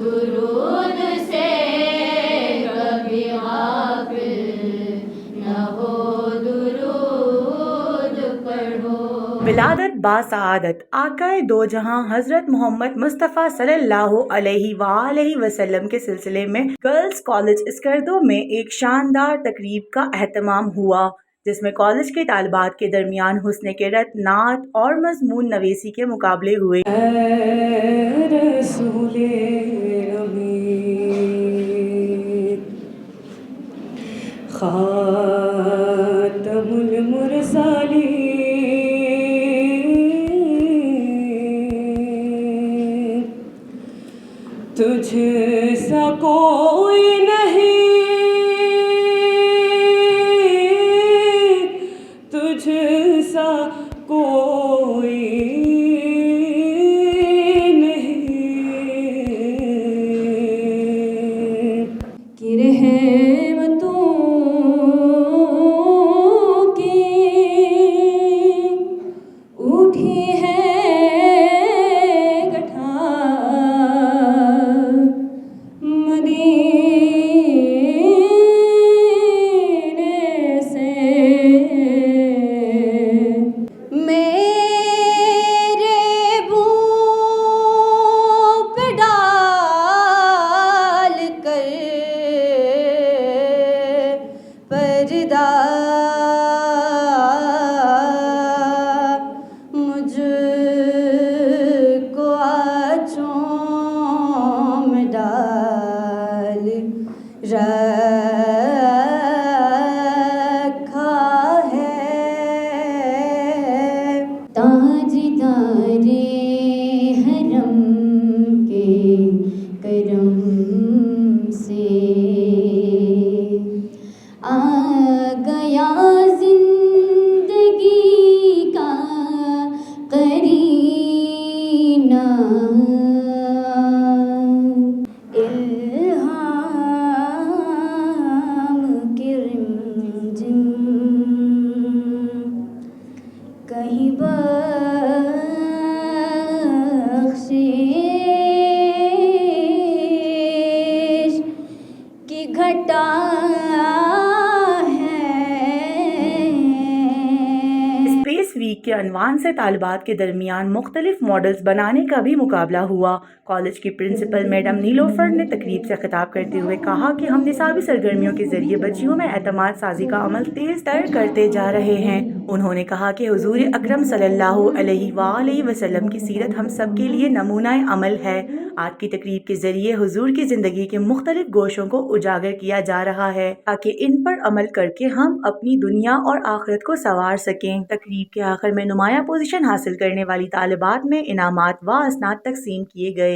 درود سے کبھی غافل نہ ہو، درود پڑھو۔ ولادت با سعادت آقائے دو جہاں حضرت محمد مصطفیٰ صلی اللہ علیہ وآلہ وسلم کے سلسلے میں گرلز کالج اسکردو میں ایک شاندار تقریب کا اہتمام ہوا، جس میں کالج کے طالبات کے درمیان حسن قرأت، نعت اور مضمون نویسی کے مقابلے ہوئے۔ اے رسول امین، خاتم المرسلین، تجھ سا کوئی نہیں، تجھ سا کوئی مجھ کو آنچوں میں ڈال رکھا ہے، تاجدار حرم کے کرم سے آ گیا زندگی کا قرینہ، الہام کی رمجم کہیں بخشش کی گھٹا اسپیس ویک کے عنوان سے طالبات کے درمیان مختلف ماڈلز بنانے کا بھی مقابلہ ہوا۔ کالج کی پرنسپل میڈم نیلوفر نے تقریب سے خطاب کرتے ہوئے کہا کہ ہم نصابی سرگرمیوں کے ذریعے بچیوں میں اعتماد سازی کا عمل تیز تر کرتے جا رہے ہیں۔ انہوں نے کہا کہ حضور اکرم صلی اللہ علیہ وآلہ وسلم کی سیرت ہم سب کے لیے نمونہ عمل ہے۔ آج کی تقریب کے ذریعے حضور کی زندگی کے مختلف گوشوں کو اجاگر کیا جا رہا ہے تاکہ ان پر عمل کر کے ہم اپنی دنیا اور آخرت کو سنوار سکیں۔ تقریب کے آخر میں نمایاں پوزیشن حاصل کرنے والی طالبات میں انعامات و اسناد تقسیم کیے گئے۔